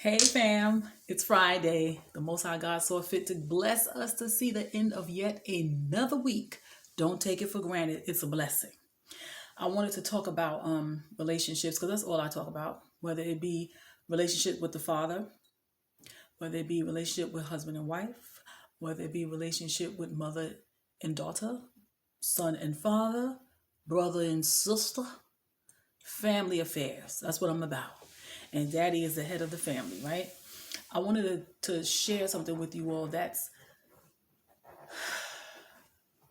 Hey fam, it's Friday. The Most High God saw fit to bless us to see the end of yet another week. Don't take it for granted. It's a blessing. I wanted to talk about relationships because that's all I talk about. Whether it be relationship with the father, whether it be relationship with husband and wife, whether it be relationship with mother and daughter, son and father, brother and sister, family affairs. That's what I'm about. And daddy is the head of the family, right? I wanted to share something with you all that's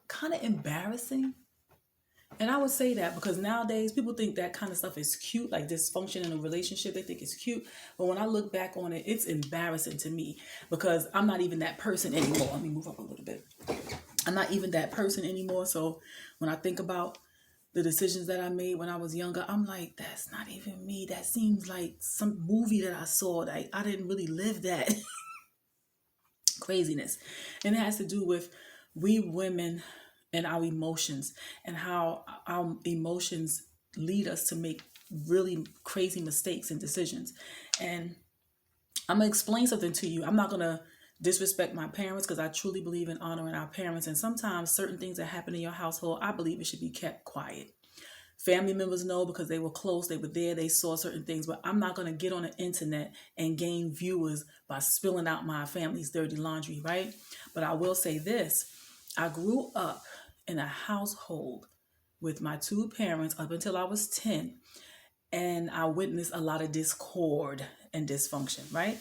kind of embarrassing. And I would say that because nowadays people think that kind of stuff is cute, like dysfunction in a relationship, they think it's cute. But when I look back on it, it's embarrassing to me because I'm not even that person anymore. Let me move up a little bit. I'm not even that person anymore. So when I think about the decisions that I made when I was younger, I'm like, that's not even me. That seems like some movie that I saw. Like I didn't really live that. Craziness. And it has to do with we women and our emotions and how our emotions lead us to make really crazy mistakes and decisions. And I'm going to explain something to you. I'm not going to disrespect my parents because I truly believe in honoring our parents. And sometimes certain things that happen in your household, I believe it should be kept quiet. Family members know because they were close, they were there, they saw certain things, but I'm not going to get on the internet and gain viewers by spilling out my family's dirty laundry, right? But I will say this. I grew up in a household with my two parents up until I was 10, and I witnessed a lot of discord and dysfunction, right?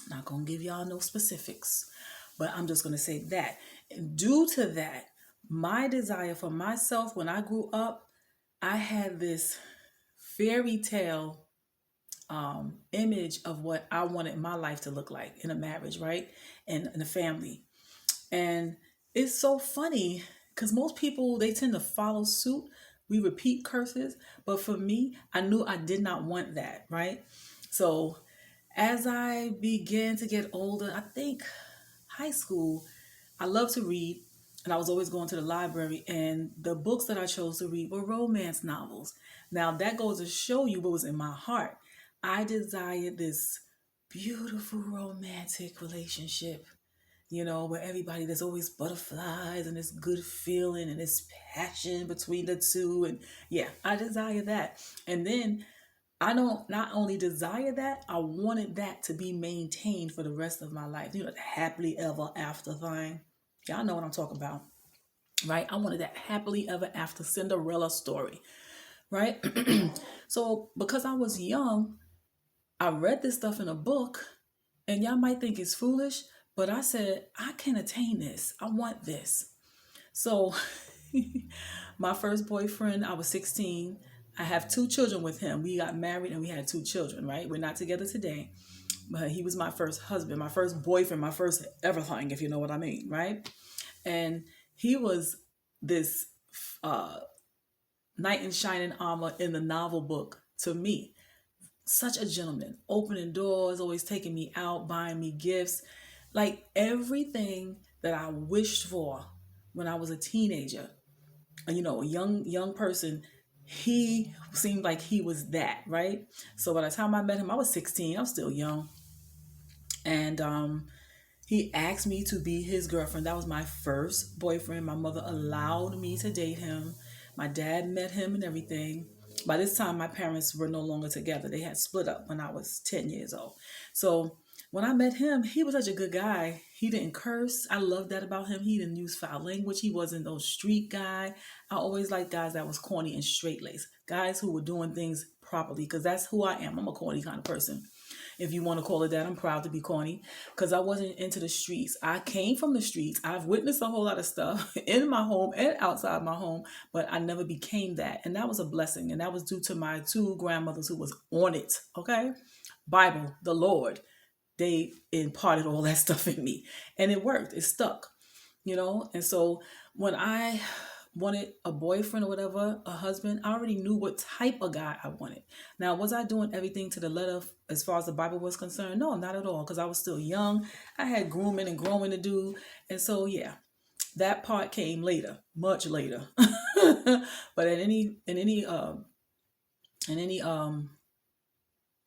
Not going to give y'all no specifics, but I'm just going to say that. And due to that, my desire for myself when I grew up, I had this fairy tale image of what I wanted my life to look like in a marriage, right? And in a family. And it's so funny because most people, they tend to follow suit. We repeat curses. But for me, I knew I did not want that, right? So as I began to get older, I think high school, I love to read, and I was always going to the library, and the books that I chose to read were romance novels. Now, that goes to show you what was in my heart. I desired this beautiful romantic relationship, where there's always butterflies and this good feeling and this passion between the two. And yeah, I desire that. And then I don't not only desire that, I wanted that to be maintained for the rest of my life. The happily ever after thing. Y'all know what I'm talking about, right? I wanted that happily ever after Cinderella story, right? So because I was young, I read this stuff in a book, and y'all might think it's foolish, but I said, I can attain this. I want this. So my first boyfriend, I was 16. I have two children with him. We got married and we had two children, right? We're not together today, but he was my first husband, my first boyfriend, my first everything, if you know what I mean, right? And he was this uh, knight in shining armor in the novel book to me. Such a gentleman, opening doors, always taking me out, buying me gifts, like everything that I wished for when I was a teenager. A young person. He seemed like he was that, right? So by the time I met him, I was 16. I'm still young, and he asked me to be his girlfriend. That was my first boyfriend. My mother allowed me to date him. My dad met him and everything. By this time, my parents were no longer together. They had split up when I was 10 years old. So when I met him, he was such a good guy. He didn't curse. I loved that about him. He didn't use foul language. He wasn't no street guy. I always liked guys that was corny and straight laced. Guys who were doing things properly, because that's who I am. I'm a corny kind of person, if you want to call it that. I'm proud to be corny because I wasn't into the streets. I came from the streets. I've witnessed a whole lot of stuff in my home and outside my home, but I never became that. And that was a blessing. And that was due to my two grandmothers who was on it. Okay. Bible, the Lord, they imparted all that stuff in me, and it worked. It stuck. And so when I wanted a boyfriend or whatever, a husband, I already knew what type of guy I wanted. Now, was I doing everything to the letter as far as the Bible was concerned? No, not at all, because I was still young. I had grooming and growing to do. And so, yeah, that part came later, much later. But in any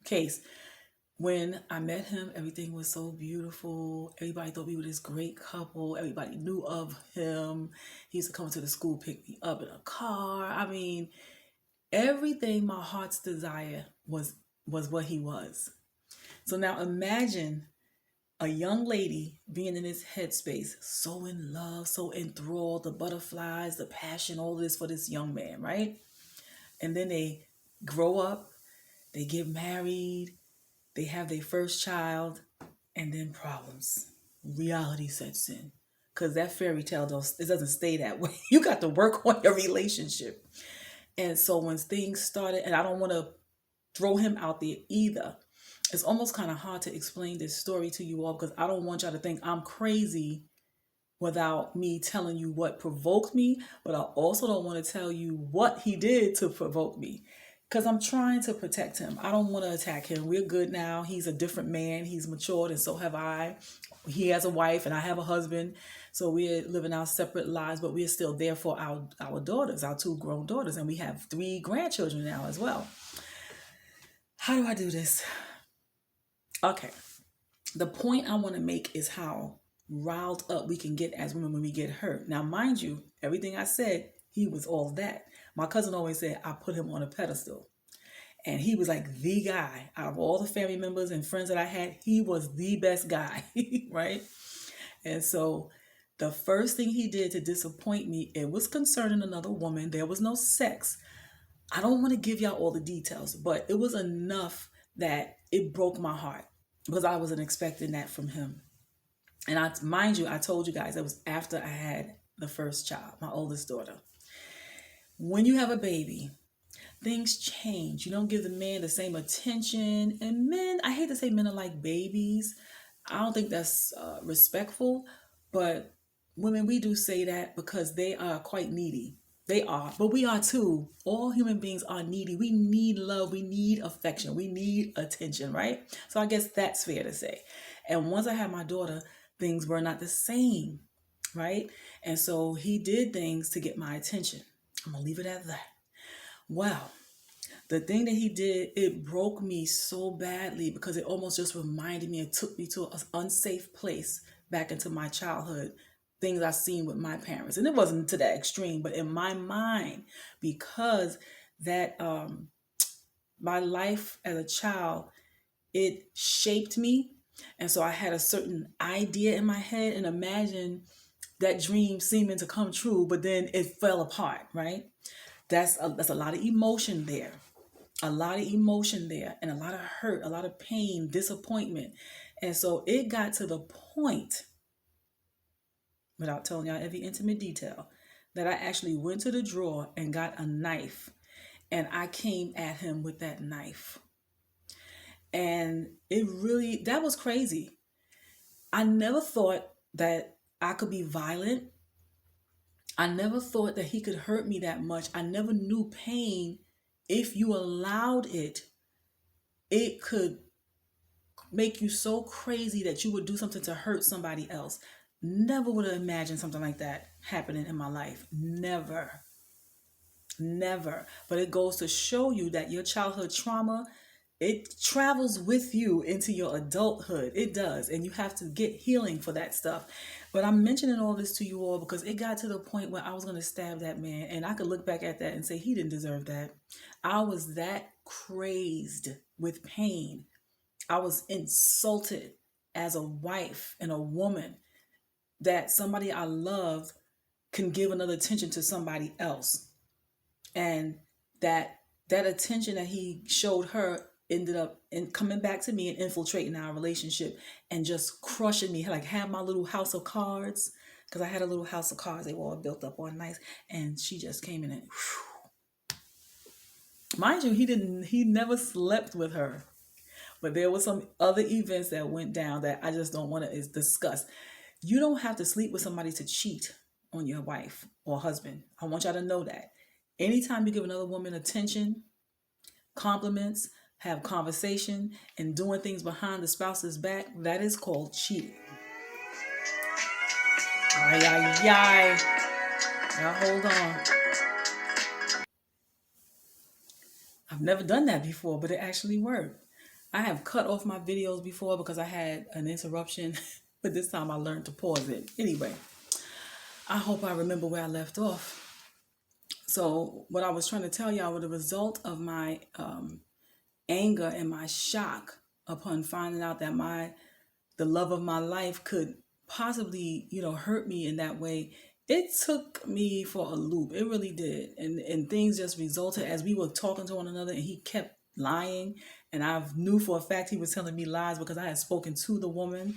case, When I met him, everything was so beautiful. Everybody thought we were this great couple. Everybody knew of him. He used to come to the school, pick me up in a car. I mean, everything my heart's desire was what he was. So now imagine a young lady being in this headspace, so in love, so enthralled, the butterflies, the passion, all this for this young man, right? And then they grow up, they get married, they have their first child, and then problems. Reality sets in. Because that fairy tale, it doesn't stay that way. You got to work on your relationship. And so when things started, and I don't want to throw him out there either, it's almost kind of hard to explain this story to you all because I don't want y'all to think I'm crazy without me telling you what provoked me, but I also don't want to tell you what he did to provoke me because I'm trying to protect him. I don't want to attack him. We're good now. He's a different man. He's matured, and so have I. He has a wife, and I have a husband. So we're living our separate lives, but we're still there for our daughters, our two grown daughters, and we have 3 grandchildren now as well. How do I do this? Okay. The point I want to make is how riled up we can get as women when we get hurt. Now, mind you, everything I said, he was all that. My cousin always said I put him on a pedestal. And he was like the guy. Out of all the family members and friends that I had, he was the best guy, right? And so the first thing he did to disappoint me, it was concerning another woman. There was no sex. I don't want to give y'all all the details, but it was enough that it broke my heart because I wasn't expecting that from him. And mind you, I told you guys that was after I had the first child, my oldest daughter. When you have a baby, things change. You don't give the man the same attention. And men, I hate to say men are like babies. I don't think that's respectful, but women, we do say that because they are quite needy. They are, but we are too. All human beings are needy. We need love. We need affection. We need attention, right? So I guess that's fair to say. And once I had my daughter, things were not the same, right? And so he did things to get my attention. I'm going to leave it at that. Well, the thing that he did, it broke me so badly because it almost just reminded me, it took me to an unsafe place back into my childhood, things I've seen with my parents. And it wasn't to that extreme, but in my mind, because that my life as a child, it shaped me. And so I had a certain idea in my head and imagine that dream seeming to come true, but then it fell apart, right? That's a lot of emotion there. A lot of emotion there and a lot of hurt, a lot of pain, disappointment. And so it got to the point, without telling y'all every intimate detail, that I actually went to the drawer and got a knife and I came at him with that knife. And that was crazy. I never thought that I could be violent. I never thought that he could hurt me that much. I never knew pain. If you allowed it, it could make you so crazy that you would do something to hurt somebody else. Never would have imagined something like that happening in my life. Never. Never. But it goes to show you that your childhood trauma, it travels with you into your adulthood. It does. And you have to get healing for that stuff. But I'm mentioning all this to you all because it got to the point where I was going to stab that man. And I could look back at that and say he didn't deserve that. I was that crazed with pain. I was insulted as a wife and a woman that somebody I love can give another attention to somebody else. And that attention that he showed her ended up coming back to me and infiltrating our relationship and just crushing me. Like had my little house of cards, because I had a little house of cards. They were all built up all nice. And she just came in and whew. Mind you, he never slept with her. But there were some other events that went down that I just don't want to discuss. You don't have to sleep with somebody to cheat on your wife or husband. I want y'all to know that. Anytime you give another woman attention, compliments, have conversation, and doing things behind the spouse's back, that is called cheating. Ay, ay, ay. Now hold on. I've never done that before, but it actually worked. I have cut off my videos before because I had an interruption, but this time I learned to pause it. Anyway, I hope I remember where I left off. So, what I was trying to tell y'all was the result of my anger and my shock upon finding out that the love of my life could possibly, hurt me in that way. It took me for a loop. It really did. And things just resulted as we were talking to one another and he kept lying. And I knew for a fact he was telling me lies because I had spoken to the woman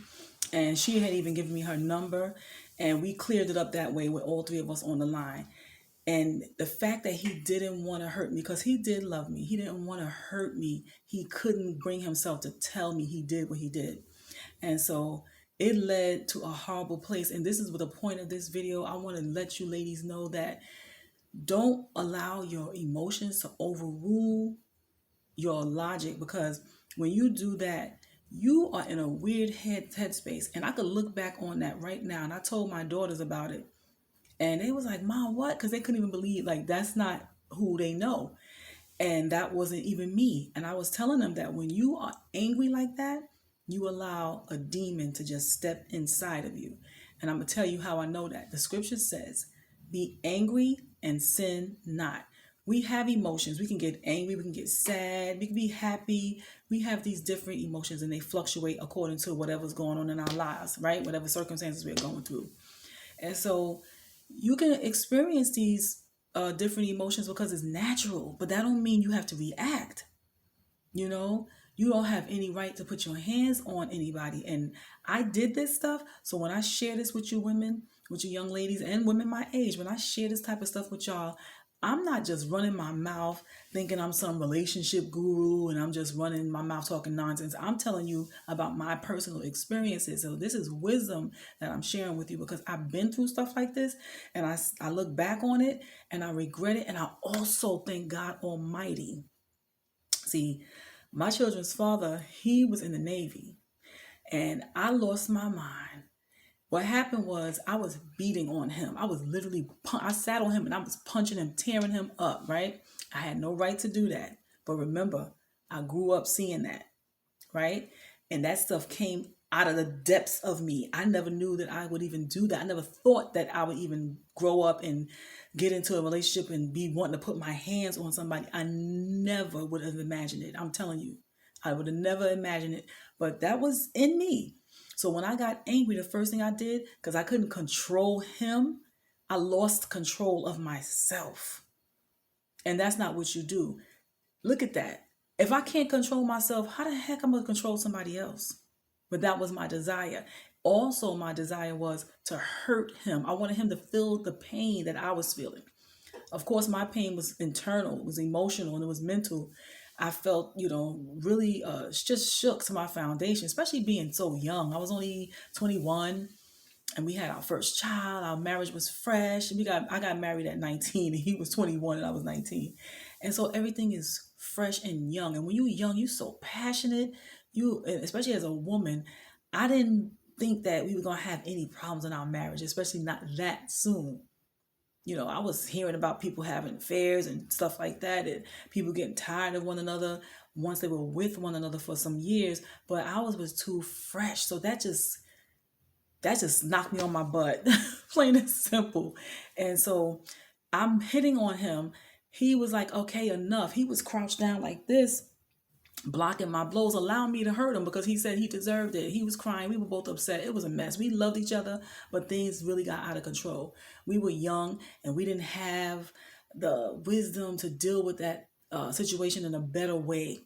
and she had even given me her number. And we cleared it up that way with all three of us on the line. And the fact that he didn't want to hurt me, because he did love me, he didn't want to hurt me. He couldn't bring himself to tell me he did what he did. And so it led to a horrible place. And this is what the point of this video. I want to let you ladies know that don't allow your emotions to overrule your logic, because when you do that, you are in a weird headspace. And I could look back on that right now. And I told my daughters about it. And they was like, Mom, what? Because they couldn't even believe, like, that's not who they know. And that wasn't even me. And I was telling them that when you are angry like that, you allow a demon to just step inside of you. And I'm going to tell you how I know that. The scripture says, be angry and sin not. We have emotions. We can get angry. We can get sad. We can be happy. We have these different emotions and they fluctuate according to whatever's going on in our lives, right? Whatever circumstances we're going through. And so you can experience these different emotions because it's natural, but that don't mean you have to react. You don't have any right to put your hands on anybody. And I did this stuff. So when I share this with you women, with you young ladies and women my age, when I share this type of stuff with y'all, I'm not just running my mouth thinking I'm some relationship guru and I'm just running my mouth talking nonsense. I'm telling you about my personal experiences. So this is wisdom that I'm sharing with you because I've been through stuff like this and I look back on it and I regret it. And I also thank God Almighty. See, my children's father, he was in the Navy and I lost my mind. What happened was I was beating on him. I was literally, I sat on him and I was punching him, tearing him up, right? I had no right to do that. But remember, I grew up seeing that, right? And that stuff came out of the depths of me. I never knew that I would even do that. I never thought that I would even grow up and get into a relationship and be wanting to put my hands on somebody. I never would have imagined it. I'm telling you, I would have never imagined it. But that was in me. So when I got angry, the first thing I did, because I couldn't control him, I lost control of myself. And that's not what you do. Look at that. If I can't control myself, how the heck am I going to control somebody else? But that was my desire. Also, my desire was to hurt him. I wanted him to feel the pain that I was feeling. Of course, my pain was internal, it was emotional, and it was mental. I felt, really just shook to my foundation, especially being so young. I was only 21 and we had our first child. Our marriage was fresh. I got married at 19 and he was 21 and I was 19. And so everything is fresh and young. And when you're young, you're so passionate. Especially as a woman, I didn't think that we were going to have any problems in our marriage, especially not that soon. I was hearing about people having affairs and stuff like that, and people getting tired of one another once they were with one another for some years. But ours was too fresh, so that just knocked me on my butt, plain and simple. And so I'm hitting on him. He was like, "Okay, enough." He was crouched down like this, blocking my blows, allowing me to hurt him because he said he deserved it. He was crying. We were both upset. It was a mess. We loved each other, but things really got out of control. We were young and we didn't have the wisdom to deal with that situation in a better way.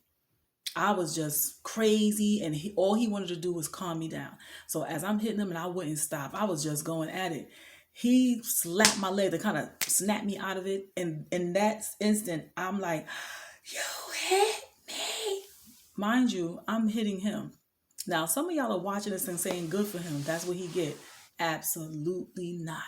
I was just crazy and all he wanted to do was calm me down. So as I'm hitting him and I wouldn't stop, I was just going at it. He slapped my leg to kind of snap me out of it. And in that instant, I'm like, "You hit me." Mind you, I'm hitting him. Now, some of y'all are watching this and saying, "Good for him. That's what he get." Absolutely not.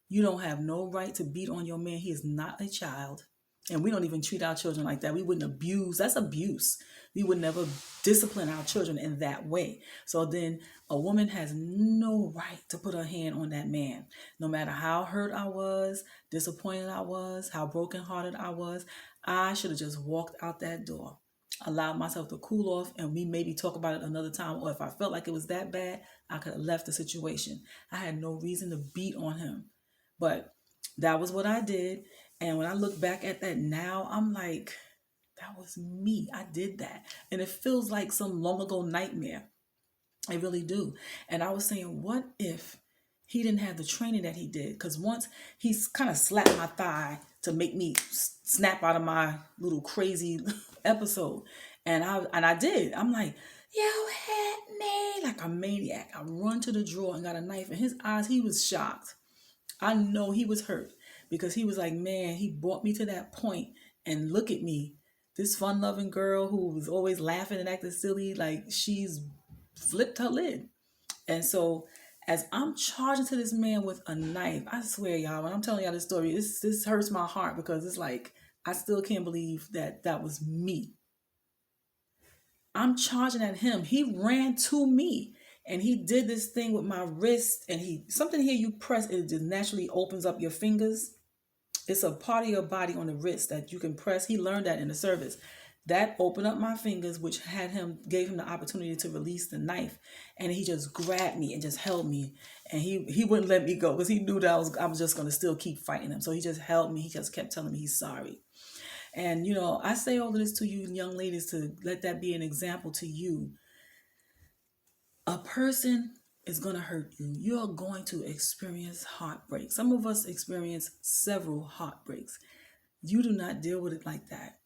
You don't have no right to beat on your man. He is not a child. And we don't even treat our children like that. We wouldn't abuse. That's abuse. We would never discipline our children in that way. So then a woman has no right to put her hand on that man. No matter how hurt I was, disappointed I was, how brokenhearted I was, I should have just walked out that door. allowed myself to cool off, and we maybe talk about it another time. Or if I felt like it was that bad, I could have left the situation. I had no reason to beat on him. But that was what I did. And when I look back at that now, I'm like, that was me. I did that. And it feels like some long ago nightmare. I really do. And I was saying, what if he didn't have the training that he did? Because once he's kind of slapped my thigh to make me snap out of my little crazy episode. And I did. I'm like, you hit me like a maniac. I run to the drawer and got a knife. In his eyes, he was shocked. I know he was hurt because he was like, man, he brought me to that point, and look at me. This fun loving girl who was always laughing and acting silly, like she's flipped her lid. And so as I'm charging to this man with a knife, I swear, y'all, when I'm telling y'all this story, this hurts my heart because it's like, I still can't believe that that was me. I'm charging at him. He ran to me and he did this thing with my wrist, and something here you press, it just naturally opens up your fingers. It's a part of your body on the wrist that you can press. He learned that in the service. That opened up my fingers, which gave him the opportunity to release the knife. And he just grabbed me and just held me. And he wouldn't let me go because he knew that I was just going to still keep fighting him. So he just held me. He just kept telling me he's sorry. And, I say all of this to you young ladies to let that be an example to you. A person is going to hurt you. You're going to experience heartbreak. Some of us experience several heartbreaks. You do not deal with it like that.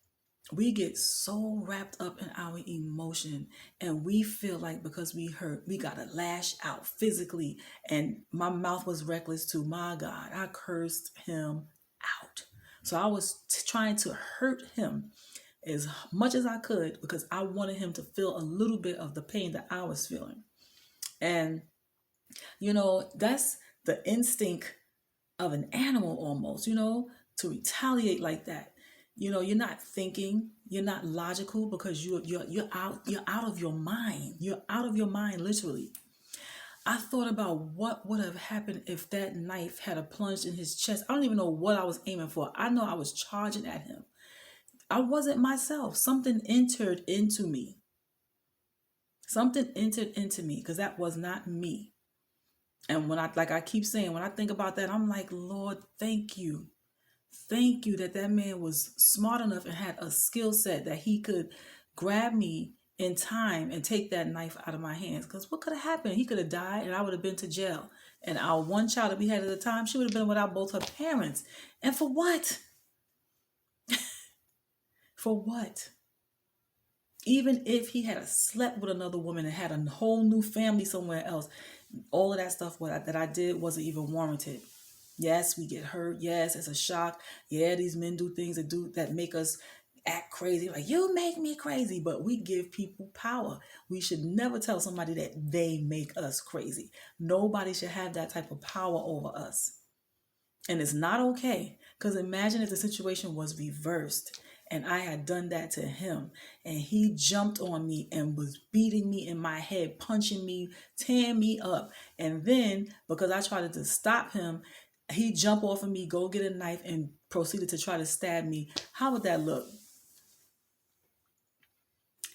We get so wrapped up in our emotion, and we feel like because we hurt, we got to lash out physically. And my mouth was reckless too. My God, I cursed him out. So I was trying to hurt him as much as I could because I wanted him to feel a little bit of the pain that I was feeling. And, that's the instinct of an animal almost, to retaliate like that. You're not thinking, you're not logical because you're out of your mind. You're out of your mind, literally. I thought about what would have happened if that knife had a plunged in his chest. I don't even know what I was aiming for. I know I was charging at him. I wasn't myself. Something entered into me. Something entered into me because that was not me. And like I keep saying, when I think about that, I'm like, Lord, thank you. Thank you that man was smart enough and had a skill set that he could grab me in time and take that knife out of my hands. Because what could have happened? He could have died and I would have been to jail. And our one child that we had at the time, she would have been without both her parents. And for what? For what? Even if he had slept with another woman and had a whole new family somewhere else, all of that stuff that I did wasn't even warranted. Yes, we get hurt. Yes, it's a shock. Yeah, these men do things that make us act crazy. Like, you make me crazy. But we give people power. We should never tell somebody that they make us crazy. Nobody should have that type of power over us. And it's not okay. Because imagine if the situation was reversed and I had done that to him and he jumped on me and was beating me in my head, punching me, tearing me up. And then because I tried to stop him, he jumped off of me, go get a knife, and proceeded to try to stab me. How would that look?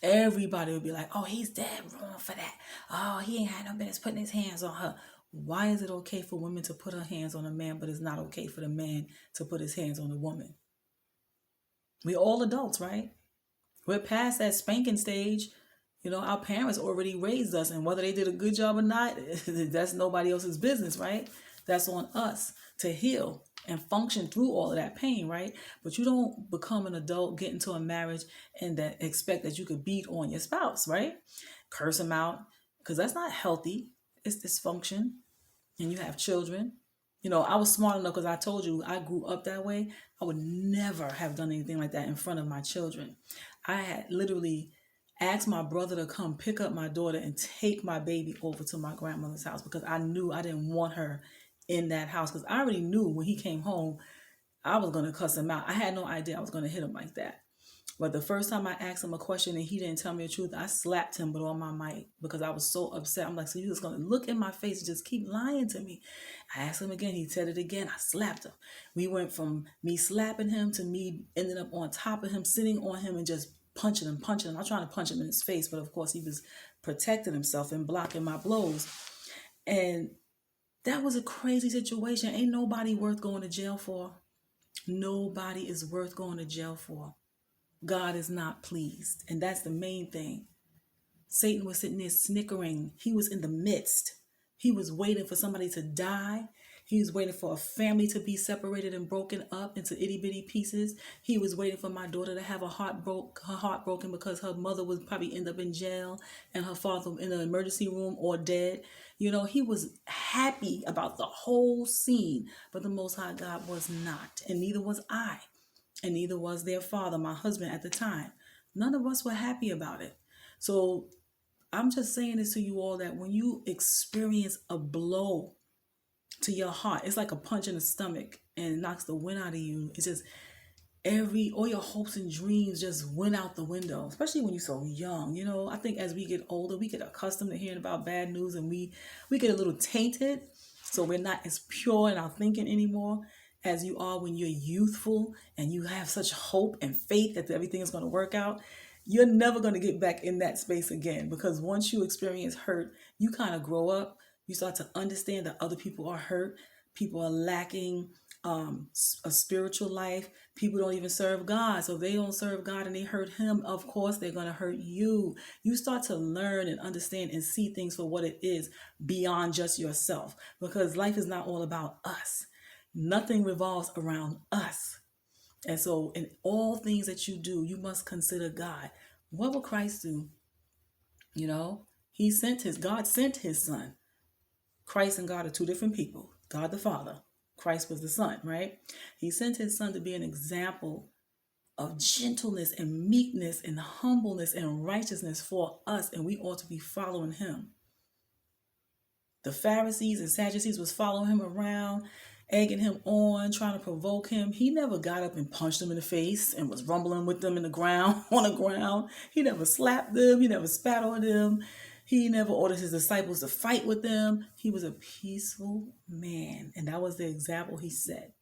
Everybody would be like, oh, he's dead wrong for that. Oh, he ain't had no business putting his hands on her. Why is it okay for women to put her hands on a man, but it's not okay for the man to put his hands on a woman? We're all adults, right? We're past that spanking stage. Our parents already raised us, and whether they did a good job or not, that's nobody else's business, right? That's on us to heal and function through all of that pain, right? But you don't become an adult, get into a marriage, and that expect that you could beat on your spouse, right? Curse them out, because that's not healthy. It's dysfunction, and you have children. I was smart enough because I told you I grew up that way. I would never have done anything like that in front of my children. I had literally asked my brother to come pick up my daughter and take my baby over to my grandmother's house because I knew I didn't want her in that house, because I already knew when he came home, I was going to cuss him out. I had no idea I was going to hit him like that. But the first time I asked him a question and he didn't tell me the truth, I slapped him with all my might because I was so upset. I'm like, so you just going to look in my face and just keep lying to me? I asked him again. He said it again. I slapped him. We went from me slapping him to me ending up on top of him, sitting on him and just punching him. I'm trying to punch him in his face, but of course he was protecting himself and blocking my blows. And that was a crazy situation. Ain't nobody worth going to jail for. Nobody is worth going to jail for. God is not pleased. And that's the main thing. Satan was sitting there snickering. He was in the midst. He was waiting for somebody to die. He was waiting for a family to be separated and broken up into itty bitty pieces. He was waiting for my daughter to have her heart broken because her mother would probably end up in jail and her father in the emergency room or dead. You know, he was happy about the whole scene, but the Most High God was not, and neither was I, and neither was their father, my husband at the time. None of us were happy about it. So I'm just saying this to you all, that when you experience a blow to your heart, it's like a punch in the stomach and it knocks the wind out of you. It's just all your hopes and dreams just went out the window, especially when you're so young. You know, I think as we get older, we get accustomed to hearing about bad news, and we get a little tainted. So we're not as pure in our thinking anymore as you are when you're youthful and you have such hope and faith that everything is going to work out. You're never going to get back in that space again, because once you experience hurt, you kind of grow up. You start to understand that other people are hurt. People are lacking a spiritual life. People don't even serve God. So if they don't serve God and they hurt him, of course they're going to hurt you. You start to learn and understand and see things for what it is beyond just yourself, because life is not all about us. Nothing revolves around us. And so in all things that you do, you must consider God. What will Christ do? You know, God sent his son. Christ and God are two different people. God the Father. Christ was the Son, right? He sent his son to be an example of gentleness and meekness and humbleness and righteousness for us, and we ought to be following him. The Pharisees and Sadducees was following him around, egging him on, trying to provoke him. He never got up and punched them in the face and was rumbling with them on the ground. He never slapped them. He never spat on them. He never ordered his disciples to fight with them. He was a peaceful man, and that was the example he set.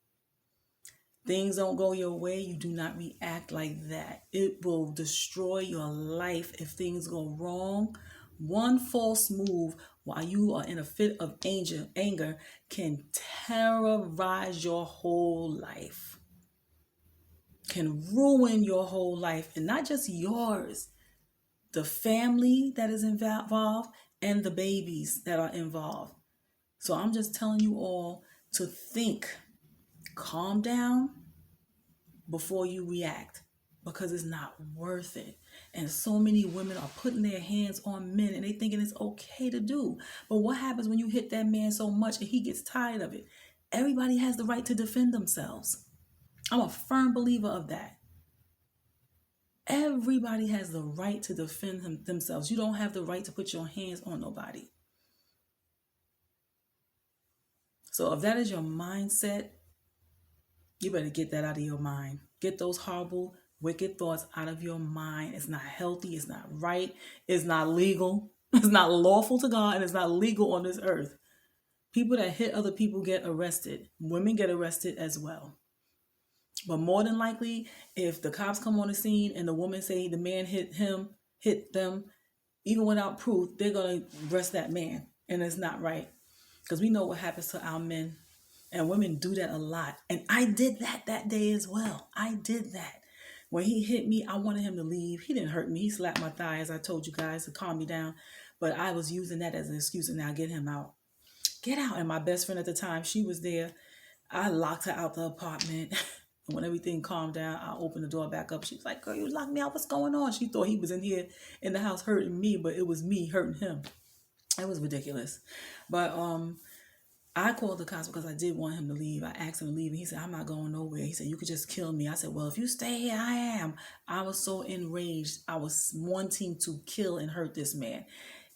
Things don't go your way, you do not react like that. It will destroy your life if things go wrong. One false move while you are in a fit of anger can terrorize your whole life, can ruin your whole life, and not just yours, the family that is involved and the babies that are involved. So I'm just telling you all to think, calm down before you react, because it's not worth it. And so many women are putting their hands on men and they thinking it's okay to do. But what happens when you hit that man so much and he gets tired of it? Everybody has the right to defend themselves. I'm a firm believer of that. Everybody has the right to defend themselves. You don't have the right to put your hands on nobody. So if that is your mindset, you better get that out of your mind. Get those horrible, wicked thoughts out of your mind. It's not healthy. It's not right. It's not legal. It's not lawful to God, and it's not legal on this earth. People that hit other people get arrested. Women get arrested as well. But more than likely, if the cops come on the scene and the woman say the man hit them, even without proof, they're going to arrest that man. And it's not right. Because we know what happens to our men. And women do that a lot. And I did that day as well. I did that. When he hit me, I wanted him to leave. He didn't hurt me. He slapped my thigh, as I told you guys, to calm me down. But I was using that as an excuse, and now get him out. Get out. And my best friend at the time, she was there. I locked her out the apartment. And when everything calmed down, I opened the door back up. She was like, girl, you locked me out. What's going on? She thought he was in here in the house hurting me, but it was me hurting him. It was ridiculous. But I called the cops because I did want him to leave. I asked him to leave, and he said, I'm not going nowhere. He said, you could just kill me. I said, well, if you stay here, I am. I was so enraged. I was wanting to kill and hurt this man.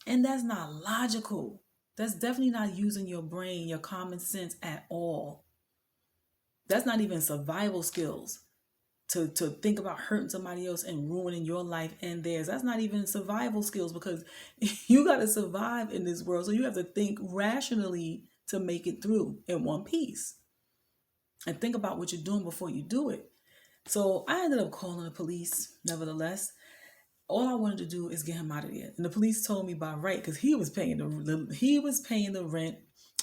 And that's not logical. That's definitely not using your brain, your common sense at all. That's not even survival skills to think about hurting somebody else and ruining your life and theirs. That's not even survival skills, because you got to survive in this world. So you have to think rationally to make it through in one piece. And think about what you're doing before you do it. So I ended up calling the police, nevertheless. All I wanted to do is get him out of there. And the police told me by right, because he was paying the rent.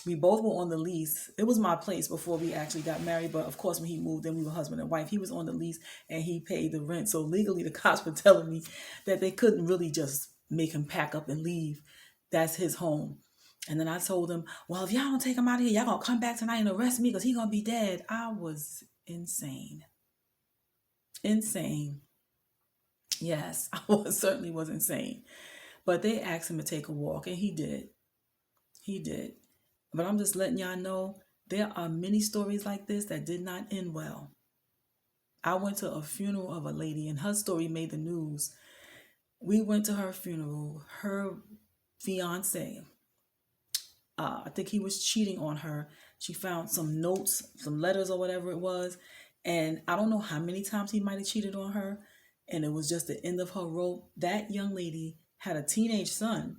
We both were on the lease. It was my place before we actually got married, but of course when he moved in, we were husband and wife. He was on the lease and he paid the rent. So legally the cops were telling me that they couldn't really just make him pack up and leave. That's his home. And then I told him, well, if y'all don't take him out of here, y'all gonna come back tonight and arrest me because he gonna be dead. I was insane. Insane. Yes, certainly was insane. But they asked him to take a walk, and he did. He did. But I'm just letting y'all know there are many stories like this that did not end well. I went to a funeral of a lady, and her story made the news. We went to her funeral. Her fiance, I think he was cheating on her. She found some notes, some letters or whatever it was. And I don't know how many times he might have cheated on her. And it was just the end of her rope. That young lady had a teenage son.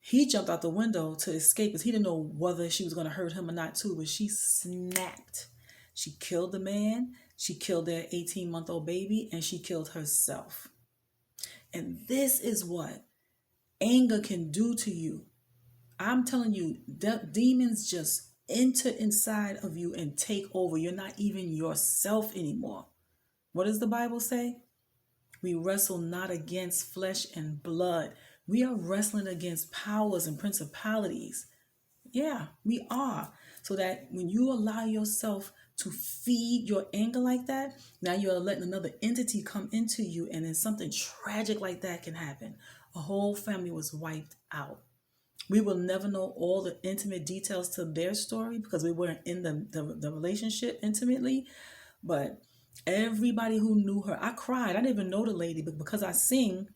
He jumped out the window to escape because he didn't know whether she was going to hurt him or not too. But she snapped. She killed the man. She killed their 18-month-old baby. And she killed herself. And this is what anger can do to you. I'm telling you, demons just enter inside of you and take over. You're not even yourself anymore. What does the Bible say? We wrestle not against flesh and blood. We are wrestling against powers and principalities. Yeah, we are. So that when you allow yourself to feed your anger like that, now you're letting another entity come into you, and then something tragic like that can happen. A whole family was wiped out. We will never know all the intimate details to their story because we weren't in the relationship intimately. But everybody who knew her, I cried. I didn't even know the lady, but because I sing,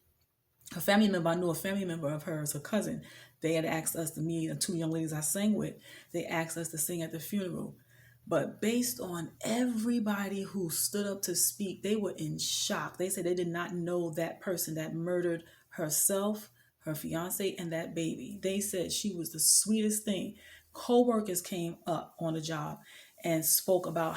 her family member, I knew a family member of hers, her cousin. They had asked us to meet, the two young ladies I sang with, they asked us to sing at the funeral. But based on everybody who stood up to speak, they were in shock. They said they did not know that person that murdered herself, her fiance, and that baby. They said she was the sweetest thing. Co-workers came up on the job and spoke about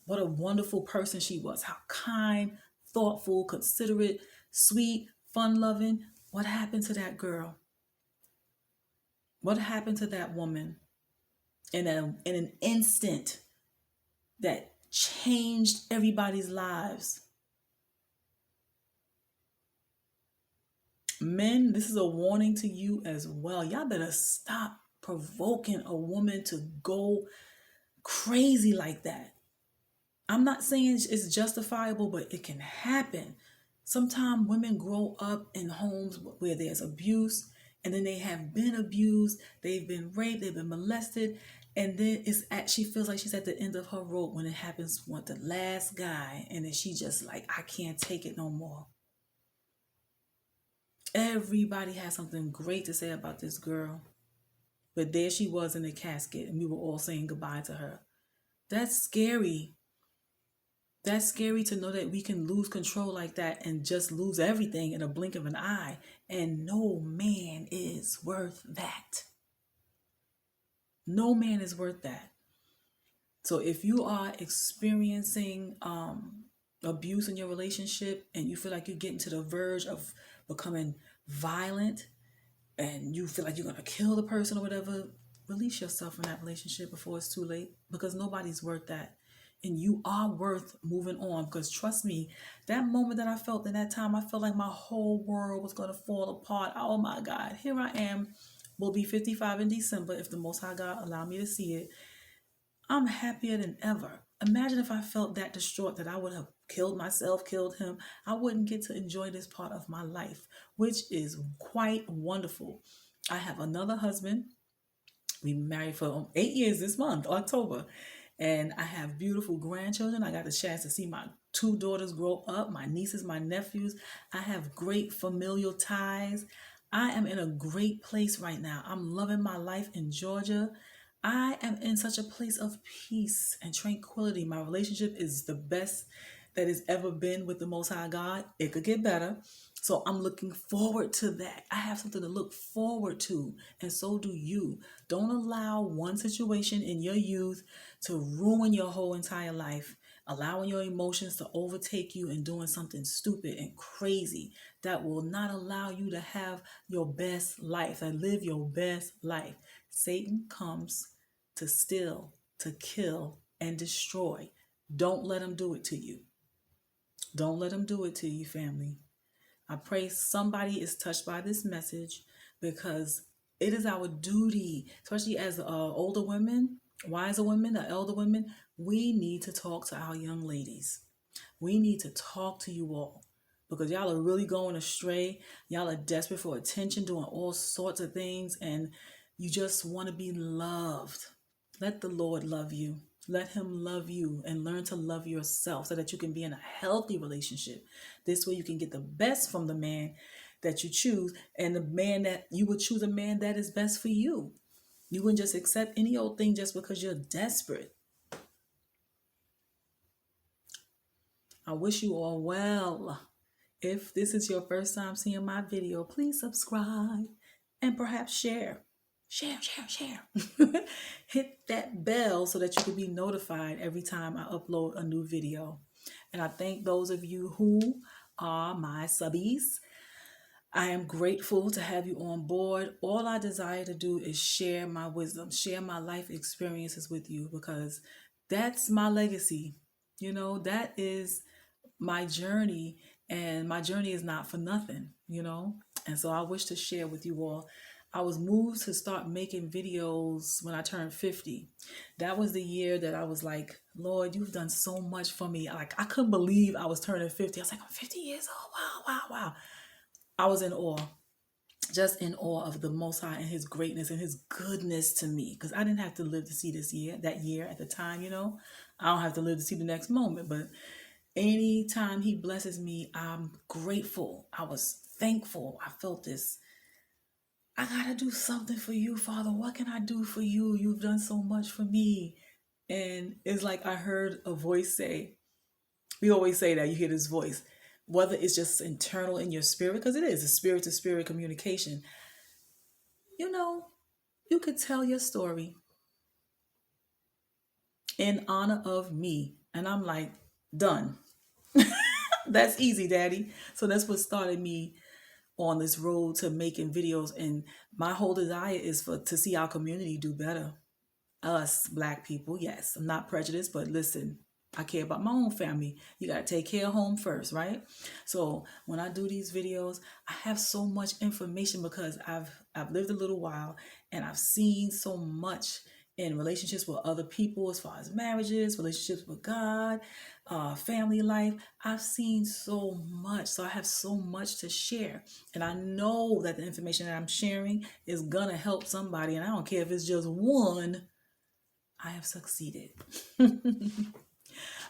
what a wonderful person she was, how kind, thoughtful, considerate, sweet, fun-loving. What happened to that girl? What happened to that woman in an instant that changed everybody's lives? Men, this is a warning to you as well. Y'all better stop provoking a woman to go crazy like that. I'm not saying it's justifiable, but it can happen. Sometimes women grow up in homes where there's abuse, and then they have been abused, they've been raped, they've been molested, and then she feels like she's at the end of her rope when it happens with the last guy, and then she just like, I can't take it no more. Everybody has something great to say about this girl, but there she was in the casket, and we were all saying goodbye to her. That's scary. That's scary to know that we can lose control like that and just lose everything in a blink of an eye. And no man is worth that. No man is worth that. So if you are experiencing abuse in your relationship and you feel like you're getting to the verge of becoming violent and you feel like you're going to kill the person or whatever, release yourself from that relationship before it's too late, because nobody's worth that. And you are worth moving on, because trust me, that moment that I felt in that time, I felt like my whole world was going to fall apart. Oh my God, here I am. Will be 55 in December if the Most High God allow me to see it. I'm happier than ever. Imagine if I felt that distraught that I would have killed myself, killed him. I wouldn't get to enjoy this part of my life, which is quite wonderful. I have another husband. We've been married for 8 years this month, October. And I have beautiful grandchildren. I got the chance to see my 2 daughters grow up, my nieces, my nephews. I have great familial ties. I am in a great place right now. I'm loving my life in Georgia. I am in such a place of peace and tranquility. My relationship is the best that it's ever been with the Most High God. It could get better. So I'm looking forward to that. I have something to look forward to, and so do you. Don't allow one situation in your youth to ruin your whole entire life. allowing your emotions to overtake you and doing something stupid and crazy that will not allow you to have your best life and live your best life. Satan comes to steal, to kill, and destroy. Don't let him do it to you. Don't let him do it to you, family. I pray somebody is touched by this message, because it is our duty, especially as older women, wiser women, or elder women. We need to talk to our young ladies. We need to talk to you all, because y'all are really going astray. Y'all are desperate for attention, doing all sorts of things, and you just want to be loved. Let the Lord love you. Let him love you, and learn to love yourself so that you can be in a healthy relationship. This way you can get the best from the man that you choose, and the man that you would choose, a man that is best for you. You wouldn't just accept any old thing just because you're desperate. I wish you all well. If this is your first time seeing my video, please subscribe and perhaps share. Share. Hit that bell so that you can be notified every time I upload a new video. And I thank those of you who are my subbies. I am grateful to have you on board. All I desire to do is share my wisdom, share my life experiences with you, because that's my legacy. That is my journey, and my journey is not for nothing. And so I wish to share with you all. I was moved to start making videos when I turned 50. That was the year that I was like, Lord, you've done so much for me. Like, I couldn't believe I was turning 50. I was like, I'm 50 years old. Wow. I was in awe, just in awe of the Most High and his greatness and his goodness to me, because I didn't have to live to see that year at the time. I don't have to live to see the next moment, but anytime he blesses me, I'm grateful. I was thankful. I felt this. I gotta do something for you, Father. What can I do for you? You've done so much for me. And it's like I heard a voice say, we always say that, you hear this voice, whether it's just internal in your spirit, because it is a spirit to spirit communication. You could tell your story in honor of me. And I'm like, done. That's easy, Daddy. So that's what started me on this road to making videos. And my whole desire is to see our community do better. Us Black people, yes, I'm not prejudiced, but listen, I care about my own family. You got to take care of home first, right? So when I do these videos, I have so much information, because I've lived a little while, and I've seen so much in relationships with other people, as far as marriages, relationships with God, family life. I've seen so much. So I have so much to share. And I know that the information that I'm sharing is going to help somebody. And I don't care if it's just one, I have succeeded.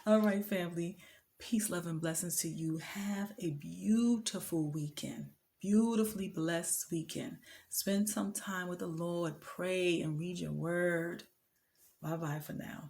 All right, family. Peace, love, and blessings to you. Have a beautiful weekend. Beautifully blessed weekend. Spend some time with the Lord. Pray and read your word. Bye-bye for now.